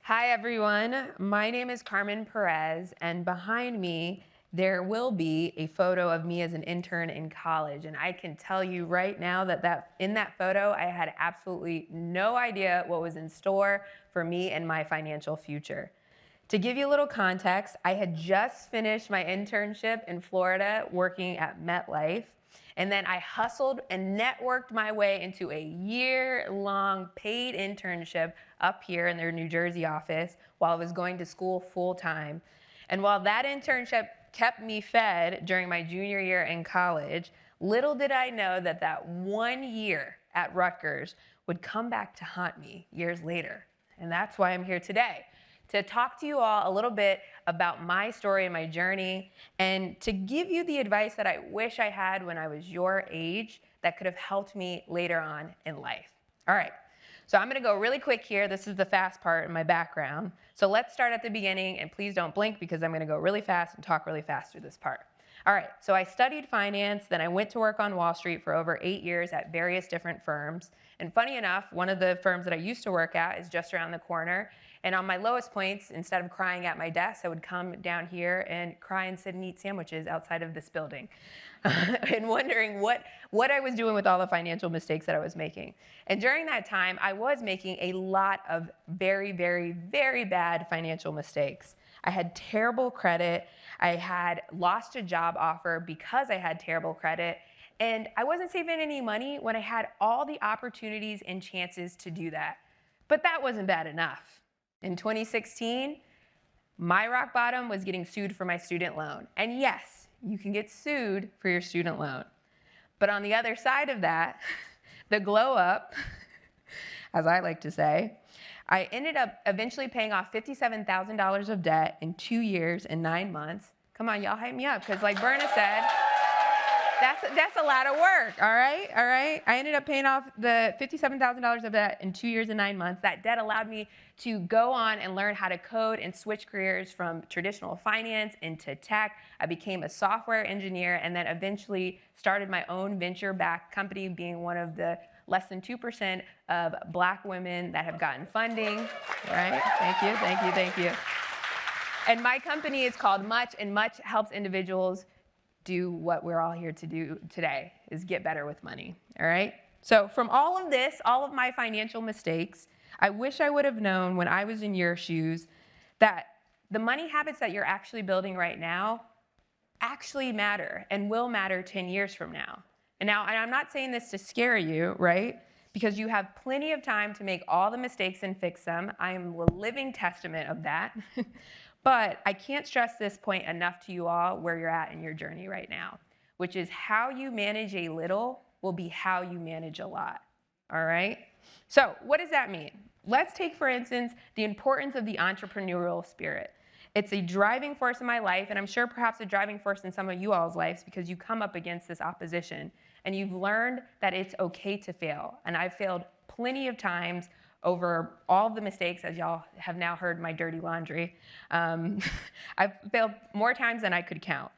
Hi, everyone. My name is Carmen Perez, and behind me, there will be a photo of me as an intern in college. And I can tell you right now that in that photo, I had absolutely no idea what was in store for me and my financial future. To give you a little context, I had just finished my internship in Florida working at MetLife. And then I hustled and networked my way into a year-long paid internship up here in their New Jersey office while I was going to school full-time. And while that internship kept me fed during my junior year in college, little did I know that that 1 year at Rutgers would come back to haunt me years later. And that's why I'm here today, to talk to you all a little bit about my story and my journey, and to give you the advice that I wish I had when I was your age that could have helped me later on in life. All right, so I'm gonna go really quick here. This is the fast part in my background. So let's start at the beginning, and please don't blink because I'm gonna go really fast and talk really fast through this part. All right, so I studied finance, then I went to work on Wall Street for over 8 years at various different firms. And funny enough, one of the firms that I used to work at is just around the corner. And on my lowest points, instead of crying at my desk, I would come down here and cry and sit and eat sandwiches outside of this building and wondering what I was doing with all the financial mistakes that I was making. And during that time, I was making a lot of very, very, very bad financial mistakes. I had terrible credit. I had lost a job offer because I had terrible credit. And I wasn't saving any money when I had all the opportunities and chances to do that. But that wasn't bad enough. In 2016, my rock bottom was getting sued for my student loan. And yes, you can get sued for your student loan. But on the other side of that, the glow up, as I like to say, I ended up eventually paying off $57,000 of debt in 2 years and 9 months. Come on, y'all hype me up, because like Berna said, that's a lot of work, all right? All right? I ended up paying off the $57,000 of debt in 2 years and 9 months. That debt allowed me to go on and learn how to code and switch careers from traditional finance into tech. I became a software engineer and then eventually started my own venture-backed company, being one of the less than 2% of Black women that have gotten funding, right? Thank you, thank you, thank you. And my company is called Much, and Much helps individuals do what we're all here to do today, is get better with money, all right? So from all of this, all of my financial mistakes, I wish I would have known when I was in your shoes that the money habits that you're actually building right now actually matter and will matter 10 years from now. And I'm not saying this to scare you, right? Because you have plenty of time to make all the mistakes and fix them. I am a living testament of that. But I can't stress this point enough to you all where you're at in your journey right now, which is how you manage a little will be how you manage a lot, all right? So what does that mean? Let's take, for instance, the importance of the entrepreneurial spirit. It's a driving force in my life, and I'm sure perhaps a driving force in some of you all's lives because you come up against this opposition, and you've learned that it's okay to fail. And I've failed plenty of times over all the mistakes, as y'all have now heard my dirty laundry. I've failed more times than I could count.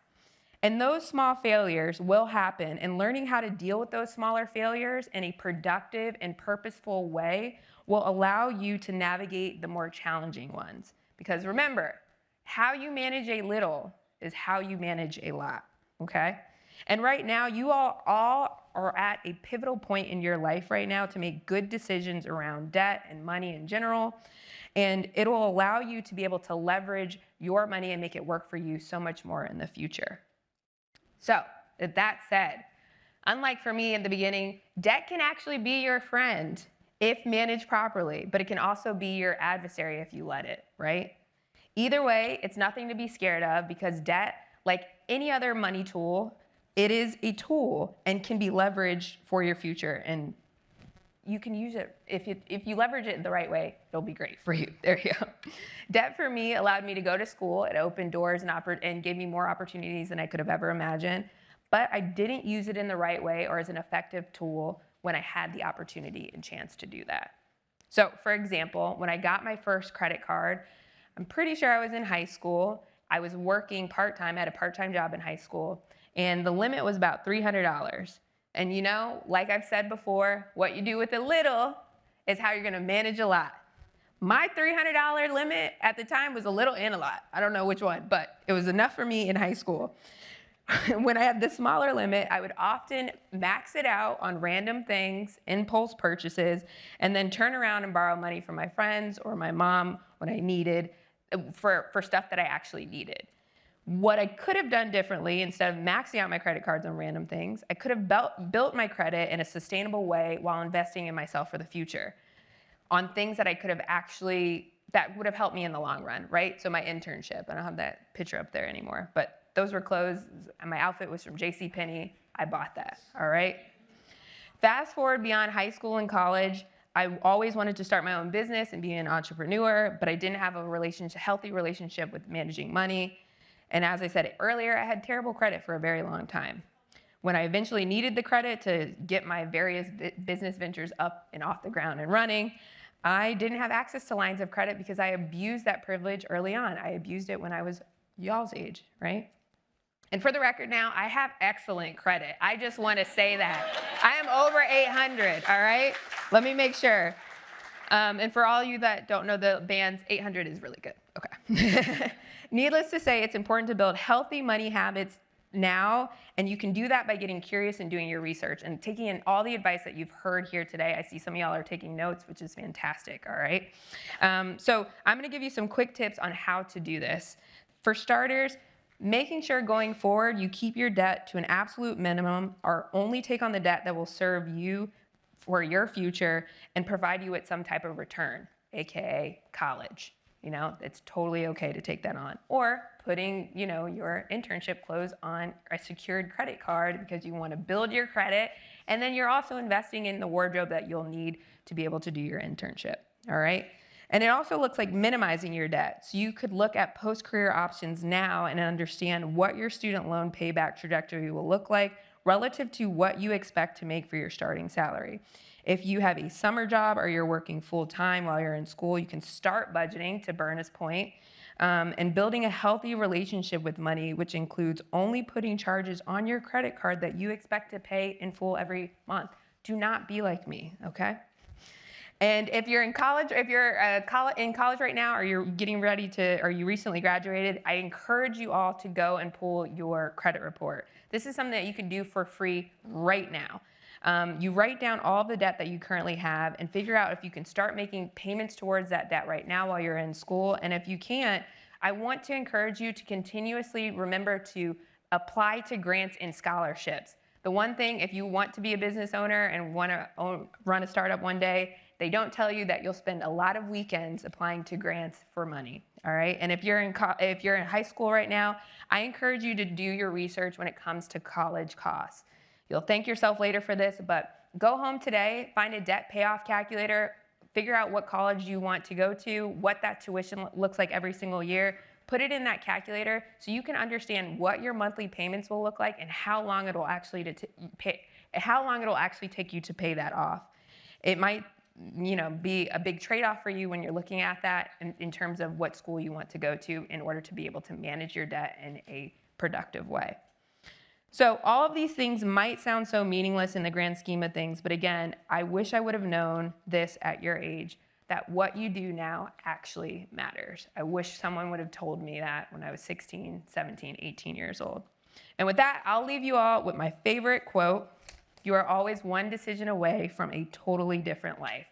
And those small failures will happen, and learning how to deal with those smaller failures in a productive and purposeful way will allow you to navigate the more challenging ones. Because remember, how you manage a little is how you manage a lot, okay? And right now, you all are at a pivotal point in your life right now to make good decisions around debt and money in general. And it will allow you to be able to leverage your money and make it work for you so much more in the future. So, with that said, unlike for me in the beginning, debt can actually be your friend if managed properly, but it can also be your adversary if you let it, right? Either way, it's nothing to be scared of because debt, like any other money tool, it is a tool and can be leveraged for your future, and you can use it. If you leverage it the right way, it'll be great for you. There you go. Debt for me allowed me to go to school. It opened doors and gave me more opportunities than I could have ever imagined, but I didn't use it in the right way or as an effective tool when I had the opportunity and chance to do that. So for example, when I got my first credit card, I'm pretty sure I was in high school. I was working part-time, I had a part-time job in high school, and the limit was about $300. And you know, like I've said before, what you do with a little is how you're gonna manage a lot. My $300 limit at the time was a little and a lot. I don't know which one, but it was enough for me in high school. When I had the smaller limit, I would often max it out on random things, impulse purchases, and then turn around and borrow money from my friends or my mom when I needed, for stuff that I actually needed. What I could have done differently, instead of maxing out my credit cards on random things, I could have built my credit in a sustainable way while investing in myself for the future on things that I could have actually, that would have helped me in the long run, right? So my internship, I don't have that picture up there anymore, but those were clothes, and my outfit was from JCPenney. I bought that, all right? Fast forward beyond high school and college, I always wanted to start my own business and be an entrepreneur, but I didn't have a healthy relationship with managing money. And as I said earlier, I had terrible credit for a very long time. When I eventually needed the credit to get my various business ventures up and off the ground and running, I didn't have access to lines of credit because I abused that privilege early on. I abused it when I was y'all's age, right? And for the record now, I have excellent credit. I just want to say that. I am over 800, all right? Let me make sure. And for all you that don't know the bands, 800 is really good. Okay. Needless to say, it's important to build healthy money habits now, and you can do that by getting curious and doing your research and taking in all the advice that you've heard here today. I see some of y'all are taking notes, which is fantastic, all right? So I'm gonna give you some quick tips on how to do this. For starters, making sure going forward you keep your debt to an absolute minimum, or only take on the debt that will serve you for your future and provide you with some type of return, AKA college. You know, it's totally okay to take that on. Or putting, you know, your internship clothes on a secured credit card because you want to build your credit, and then you're also investing in the wardrobe that you'll need to be able to do your internship, all right? And it also looks like minimizing your debt. So you could look at post-career options now and understand what your student loan payback trajectory will look like relative to what you expect to make for your starting salary. If you have a summer job or you're working full-time while you're in school, you can start budgeting, to Berna's point, and building a healthy relationship with money, which includes only putting charges on your credit card that you expect to pay in full every month. Do not be like me, okay? And if you're in college, if you're in college right now, or you're getting ready to, or you recently graduated, I encourage you all to go and pull your credit report. This is something that you can do for free right now. You write down all the debt that you currently have and figure out if you can start making payments towards that debt right now while you're in school. And if you can't, I want to encourage you to continuously remember to apply to grants and scholarships. The one thing, if you want to be a business owner and want to run a startup one day, they don't tell you that you'll spend a lot of weekends applying to grants for money, all right? And if you're in high school right now, I encourage you to do your research when it comes to college costs. You'll thank yourself later for this, but go home today, find a debt payoff calculator, figure out what college you want to go to, what that tuition looks like every single year, put it in that calculator so you can understand what your monthly payments will look like and how long it'll actually take you to pay that off. It might, you know, be a big trade-off for you when you're looking at that in terms of what school you want to go to in order to be able to manage your debt in a productive way. So all of these things might sound so meaningless in the grand scheme of things, but again, I wish I would have known this at your age, that what you do now actually matters. I wish someone would have told me that when I was 16, 17, 18 years old. And with that, I'll leave you all with my favorite quote: "You are always one decision away from a totally different life."